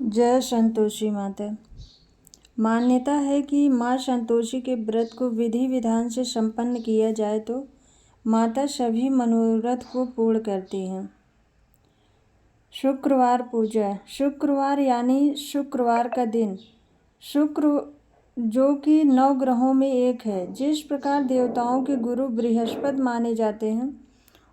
जय संतोषी माता। मान्यता है कि माँ संतोषी के व्रत को विधि विधान से संपन्न किया जाए तो माता सभी मनोरथ को पूर्ण करती हैं। शुक्रवार पूजा। शुक्रवार यानी शुक्रवार का दिन, शुक्र जो कि 9 ग्रहों में एक है। जिस प्रकार देवताओं के गुरु बृहस्पति माने जाते हैं,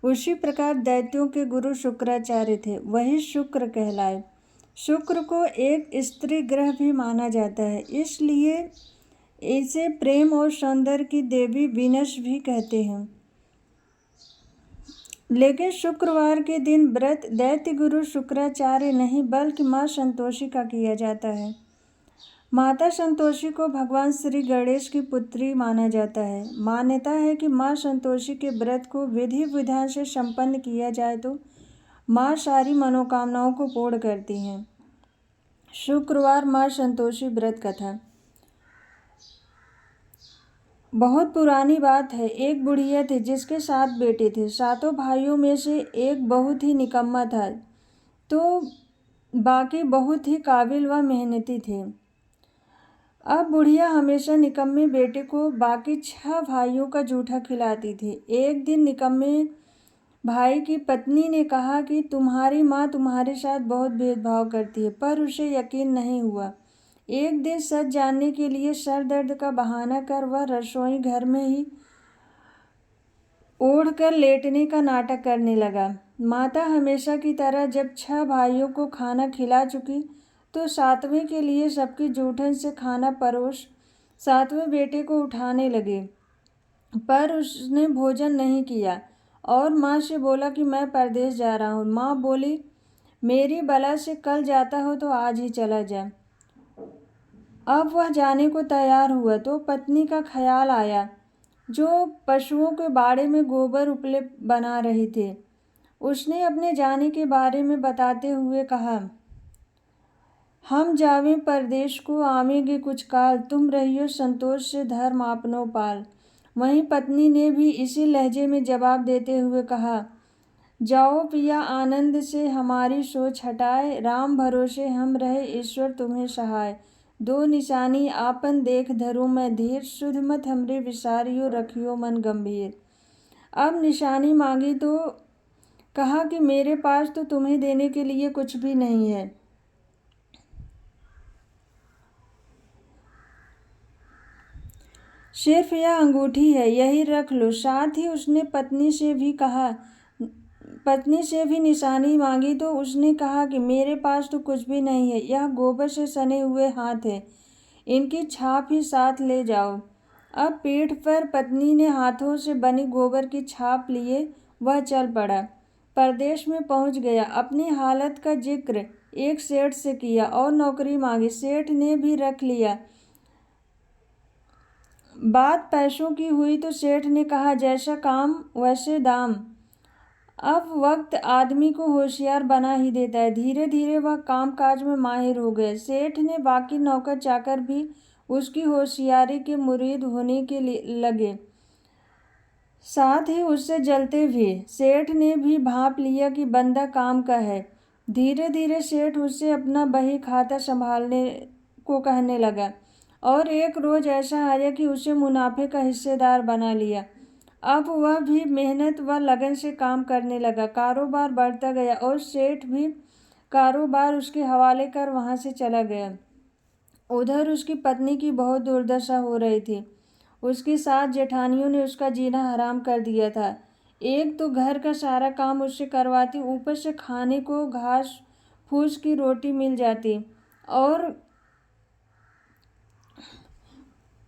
उसी प्रकार दैत्यों के गुरु शुक्राचार्य थे, वही शुक्र कहलाए। शुक्र को एक स्त्री ग्रह भी माना जाता है, इसलिए इसे प्रेम और सौंदर्य की देवी वीनस भी कहते हैं। लेकिन शुक्रवार के दिन व्रत दैत्य गुरु शुक्राचार्य नहीं बल्कि माँ संतोषी का किया जाता है। माता संतोषी को भगवान श्री गणेश की पुत्री माना जाता है। मान्यता है कि माँ संतोषी के व्रत को विधि विधान से संपन्न किया जाए तो माँ सारी मनोकामनाओं को पूर्ण करती हैं। शुक्रवार माँ संतोषी व्रत कथा। बहुत पुरानी बात है। एक बुढ़िया थी जिसके 7 बेटे थे। 7 भाइयों में से एक बहुत ही निकम्मा था तो बाकी बहुत ही काबिल व मेहनती थे। अब बुढ़िया हमेशा निकम्मे बेटे को बाकी 6 भाइयों का जूठा खिलाती थी। एक दिन निकम्मे भाई की पत्नी ने कहा कि तुम्हारी माँ तुम्हारे साथ बहुत भेदभाव करती है, पर उसे यकीन नहीं हुआ। एक दिन सच जानने के लिए सर दर्द का बहाना कर वह रसोई घर में ही ओढ़कर लेटने का नाटक करने लगा। माता हमेशा की तरह जब 6 भाइयों को खाना खिला चुकी तो 7वें के लिए सबकी जूठन से खाना परोस 7वें बेटे को उठाने लगे, पर उसने भोजन नहीं किया और माँ से बोला कि मैं परदेश जा रहा हूँ। माँ बोली, मेरी बला से कल जाता हो तो आज ही चला जा। अब वह जाने को तैयार हुआ तो पत्नी का ख्याल आया जो पशुओं के बाड़े में गोबर उपले बना रही थी। उसने अपने जाने के बारे में बताते हुए कहा, हम जावे परदेश को आवेंगे कुछ काल, तुम रहियो संतोष से धर्म आपनो पाल। वहीं पत्नी ने भी इसी लहजे में जवाब देते हुए कहा, जाओ पिया आनंद से हमारी सोच हटाए, राम भरोसे हम रहे ईश्वर तुम्हें सहाय। 2 निशानी आपन देख धरूं मैं धीर, सुध मत हमरे विसारियो रखियो मन गंभीर। अब निशानी मांगी तो कहा कि मेरे पास तो तुम्हें देने के लिए कुछ भी नहीं है, सिर्फ यह अंगूठी है, यही रख लो। साथ ही उसने पत्नी से भी निशानी मांगी तो उसने कहा कि मेरे पास तो कुछ भी नहीं है, यह गोबर से सने हुए हाथ है, इनकी छाप ही साथ ले जाओ। अब पीठ पर पत्नी ने हाथों से बनी गोबर की छाप लिए वह चल पड़ा। परदेश में पहुंच गया। अपनी हालत का जिक्र एक सेठ से किया और नौकरी मांगी। सेठ ने भी रख लिया। बात पैसों की हुई तो सेठ ने कहा, जैसा काम वैसे दाम। अब वक्त आदमी को होशियार बना ही देता है। धीरे धीरे वह काम काज में माहिर हो गए। सेठ ने बाकी नौकर चाकर भी उसकी होशियारी के मुरीद होने के लगे, साथ ही उससे जलते भी। सेठ ने भी भांप लिया कि बंदा काम का है। धीरे धीरे सेठ उससे अपना बही खाता संभालने को कहने लगा और एक रोज ऐसा आया कि उसे मुनाफे का हिस्सेदार बना लिया। अब वह भी मेहनत व लगन से काम करने लगा। कारोबार बढ़ता गया और सेठ भी कारोबार उसके हवाले कर वहाँ से चला गया। उधर उसकी पत्नी की बहुत दुर्दशा हो रही थी। उसकी 7 जेठानियों ने उसका जीना हराम कर दिया था। एक तो घर का सारा काम उससे करवाती, ऊपर से खाने को घास फूस की रोटी मिल जाती और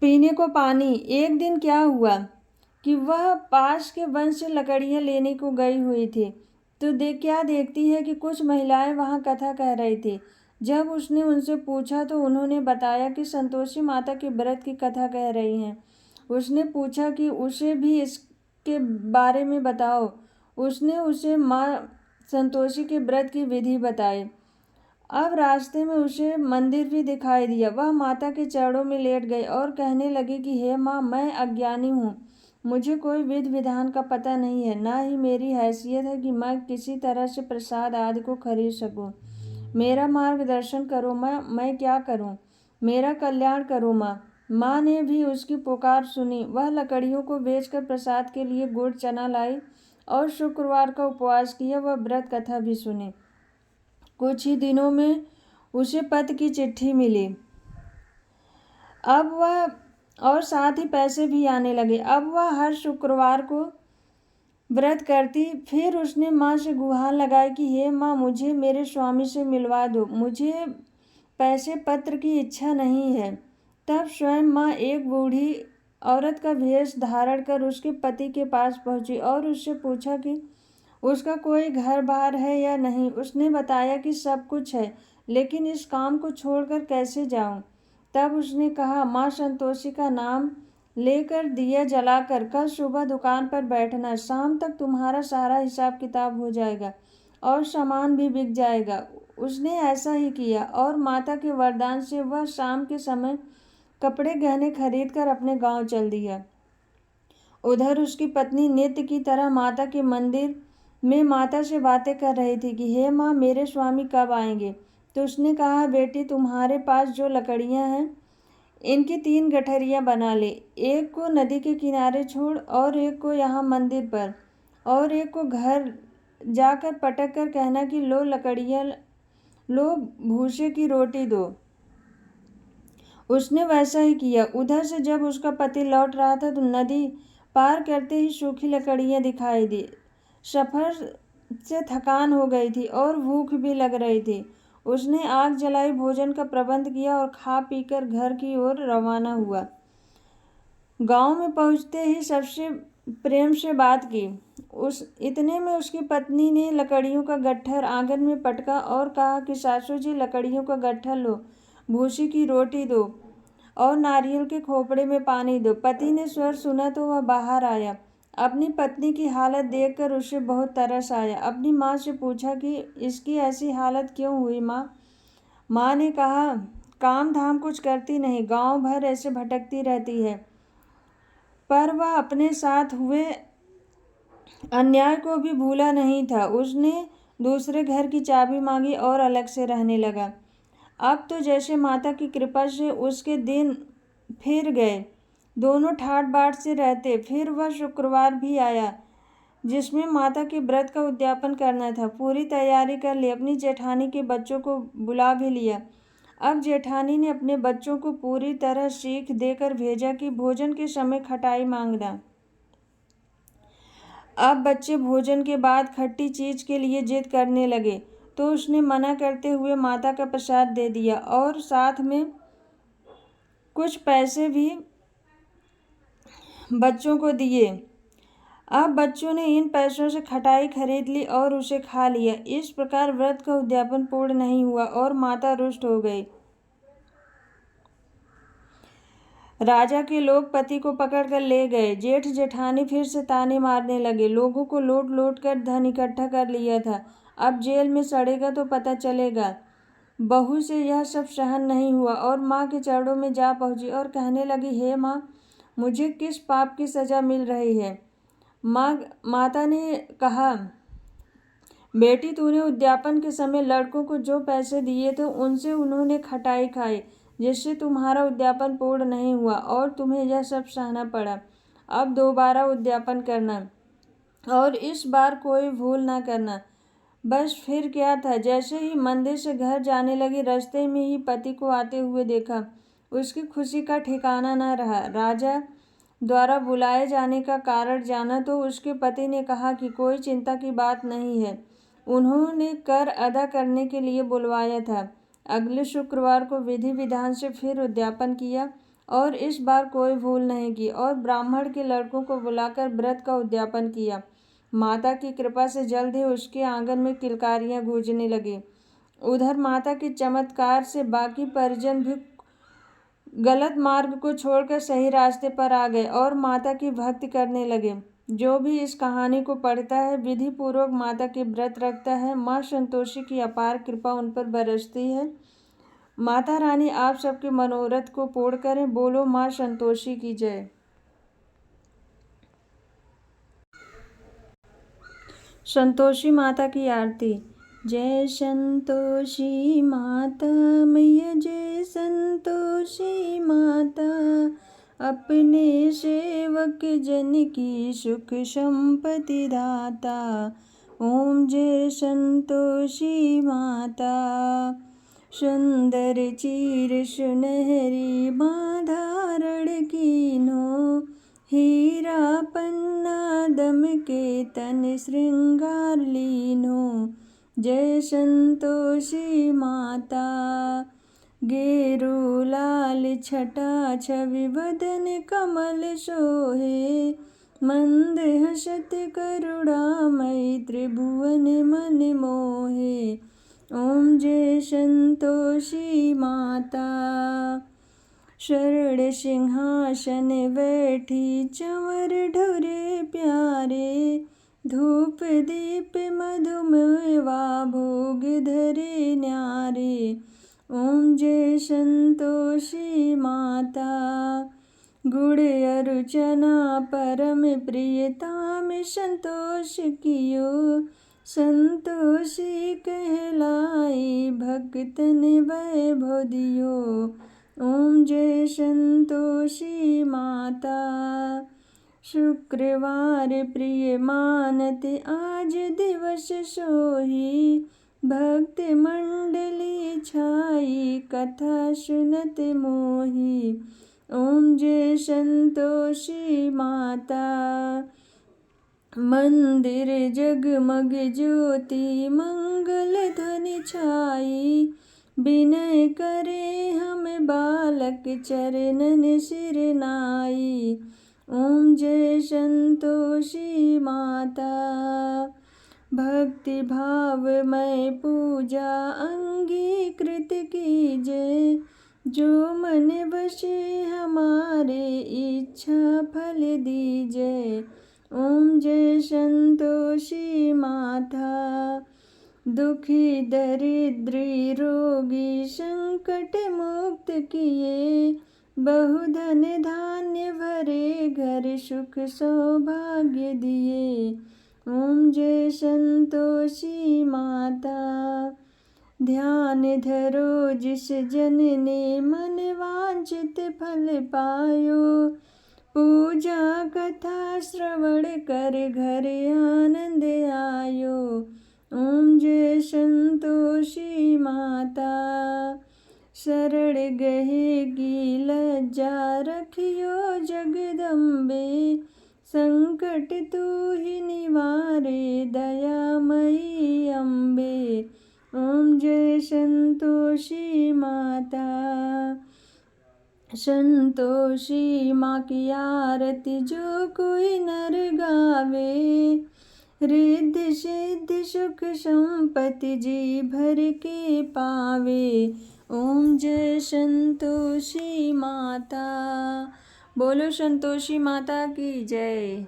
पीने को पानी। एक दिन क्या हुआ कि वह पास के वन से लकड़ियाँ लेने को गई हुई थी तो क्या देखती है कि कुछ महिलाएं वहां कथा कह रही थी। जब उसने उनसे पूछा तो उन्होंने बताया कि संतोषी माता के व्रत की कथा कह रही हैं। उसने पूछा कि उसे भी इसके बारे में बताओ। उसने उसे माँ संतोषी के व्रत की विधि बताई। अब रास्ते में उसे मंदिर भी दिखाई दिया। वह माता के चरणों में लेट गई और कहने लगी कि हे माँ, मैं अज्ञानी हूँ, मुझे कोई विधि विधान का पता नहीं है, न ही मेरी हैसियत है कि मैं किसी तरह से प्रसाद आदि को खरीद सकूं। मेरा मार्गदर्शन करो माँ, मैं क्या करूं? मेरा कल्याण करो माँ। माँ ने भी उसकी पुकार सुनी। वह लकड़ियों को बेचकर प्रसाद के लिए गुड़ चना लाई और शुक्रवार का उपवास किया। वह व्रत कथा भी सुनी। कुछ ही दिनों में उसे पत्र की चिट्ठी मिली। अब वह और साथ ही पैसे भी आने लगे। अब वह हर शुक्रवार को व्रत करती। फिर उसने माँ से गुहार लगाई कि हे माँ, मुझे मेरे स्वामी से मिलवा दो, मुझे पैसे पत्र की इच्छा नहीं है। तब स्वयं माँ एक बूढ़ी औरत का वेश धारण कर उसके पति के पास पहुंची और उससे पूछा कि उसका कोई घर बार है या नहीं। उसने बताया कि सब कुछ है, लेकिन इस काम को छोड़कर कैसे जाऊं। तब उसने कहा, माँ संतोषी का नाम लेकर दिया जलाकर कल सुबह दुकान पर बैठना। शाम तक तुम्हारा सारा हिसाब किताब हो जाएगा और सामान भी बिक जाएगा। उसने ऐसा ही किया और माता के वरदान से वह शाम के समय कपड़े गहने खरीद कर अपने गांव चल दिया। उधर उसकी पत्नी नित्य की तरह माता के मंदिर में माता से बातें कर रही थी कि हे माँ, मेरे स्वामी कब आएंगे। तो उसने कहा, बेटी, तुम्हारे पास जो लकड़ियाँ हैं इनकी 3 गठरियाँ बना ले। एक को नदी के किनारे छोड़ और एक को यहाँ मंदिर पर और एक को घर जाकर पटक कर कहना कि लो लकड़ियाँ, लो भूसे की रोटी दो। उसने वैसा ही किया। उधर से जब उसका पति लौट रहा था तो नदी पार करते ही सूखी लकड़ियाँ दिखाई दी। सफ़र से थकान हो गई थी और भूख भी लग रही थी। उसने आग जलाई, भोजन का प्रबंध किया और खा पीकर घर की ओर रवाना हुआ। गांव में पहुंचते ही सबसे प्रेम से बात की। इतने में उसकी पत्नी ने लकड़ियों का गट्ठर आंगन में पटका और कहा कि सासू जी, लकड़ियों का गट्ठर लो, भूसी की रोटी दो और नारियल के खोपड़े में पानी दो। पति ने स्वर सुना तो वह बाहर आया। अपनी पत्नी की हालत देखकर उसे बहुत तरस आया। अपनी माँ से पूछा कि इसकी ऐसी हालत क्यों हुई माँ? माँ ने कहा, काम धाम कुछ करती नहीं, गांव भर ऐसे भटकती रहती है। पर वह अपने साथ हुए अन्याय को भी भूला नहीं था। उसने दूसरे घर की चाबी मांगी और अलग से रहने लगा। अब तो जैसे माता की कृपा से उसके दिन फिर गए। दोनों ठाट बाट से रहते। फिर वह शुक्रवार भी आया जिसमें माता के व्रत का उद्यापन करना था। पूरी तैयारी कर ली। अपनी जेठानी के बच्चों को बुला भी लिया। अब जेठानी ने अपने बच्चों को पूरी तरह सीख देकर भेजा कि भोजन के समय खटाई मांगना। अब बच्चे भोजन के बाद खट्टी चीज के लिए जिद करने लगे तो उसने मना करते हुए माता का प्रसाद दे दिया और साथ में कुछ पैसे भी बच्चों को दिए। अब बच्चों ने इन पैसों से खटाई खरीद ली और उसे खा लिया। इस प्रकार व्रत का उद्यापन पूर्ण नहीं हुआ और माता रुष्ट हो गई। राजा के लोग पति को पकड़कर ले गए। जेठ जेठानी फिर से ताने मारने लगे। लोगों को लूट लूट कर धन इकट्ठा कर लिया था। अब जेल में सड़ेगा तो पता चलेगा। बहू से यह सब सहन नहीं हुआ और माँ के चरणों में जा पहुंची और कहने लगी, हे माँ, मुझे किस पाप की सजा मिल रही है? माता ने कहा, बेटी, तूने उद्यापन के समय लड़कों को जो पैसे दिए थे उनसे उन्होंने खटाई खाई, जिससे तुम्हारा उद्यापन पूर्ण नहीं हुआ और तुम्हें यह सब सहना पड़ा। अब दोबारा उद्यापन करना और इस बार कोई भूल ना करना। बस फिर क्या था। जैसे ही मंदिर से घर जाने लगी, रास्ते में ही पति को आते हुए देखा। उसकी खुशी का ठिकाना न रहा। राजा द्वारा बुलाए जाने का कारण जाना तो उसके पति ने कहा कि कोई चिंता की बात नहीं है, उन्होंने कर अदा करने के लिए बुलवाया था। अगले शुक्रवार को विधि विधान से फिर उद्यापन किया और इस बार कोई भूल नहीं की और ब्राह्मण के लड़कों को बुलाकर व्रत का उद्यापन किया। माता की कृपा से जल्द ही उसके आंगन में किलकारियां गूंजने लगी। उधर माता के चमत्कार से बाकी परिजन भी गलत मार्ग को छोड़कर सही रास्ते पर आ गए और माता की भक्ति करने लगे। जो भी इस कहानी को पढ़ता है, विधि पूर्वक माता के व्रत रखता है, माँ संतोषी की अपार कृपा उन पर बरसती है। माता रानी आप सबके मनोरथ को पूर्ण करें। बोलो माँ संतोषी की जय। संतोषी माता की आरती। जय संतोषी माता मैया, जय संतोषी माता। अपने सेवक जन की सुख संपत्ति दाता। ओम जय संतोषी माता। सुंदर चीर सुनहरी माँ धारण कीन्हो, हीरा पन्ना दम के तन श्रृंगार लीन्हो। जय संतोषी माता। गेरू लाल छटा छवि वदन कमल सोहे, मंद हसत करुणामयी त्रिभुवन मन मोहे। ओम जय संतोषी माता। शरण सिंहासन बैठी चंवर ढुरे प्यारे, धूप दीप मधुमेवा भोग धरे न्यारे। ओम जय संतोषी माता। गुड़ अरुचना परम प्रियताम संतोष कियो, संतोषी कहलाई भक्तन वैभव दियो। ओम जय संतोषी माता। शुक्रवार प्रिय मानत आज दिवस सोही, भक्त मंडली छाई कथा सुनत मोही। ओम जय संतोषी माता। मंदिर जगमग ज्योति मंगल ध्वनि छाई, विनय करे हम बालक चरणन सिर नाई। ओम जय संतोषी माता। भक्ति भाव मैं पूजा अंगीकृत कीजय, जो मन बसे हमारे इच्छा फल दीजय। ओम जय संतोषी माता। दुखी दरिद्री रोगी संकट मुक्त किए, बहुधन धान्य भरे घर सुख सौभाग्य दिए। ओम जय संतोषी माता। ध्यान धरो जिस जन ने मन वांछित फल पायो, पूजा कथा श्रवण कर घर आनंद आयो। ओम जय संतोषी माता। शरण गहेगी लज्जा रखियो जगदम्बे, संकट तू ही निवारे दयामयी अम्बे। ओम जय संतोषी माता। संतोषी माँ की आरती जो कोई नर गावे, रिद्धि सिद्धि सुख संपत्ति जी भर के पावे। ओम जय संतोषी माता। बोलो संतोषी माता की जय।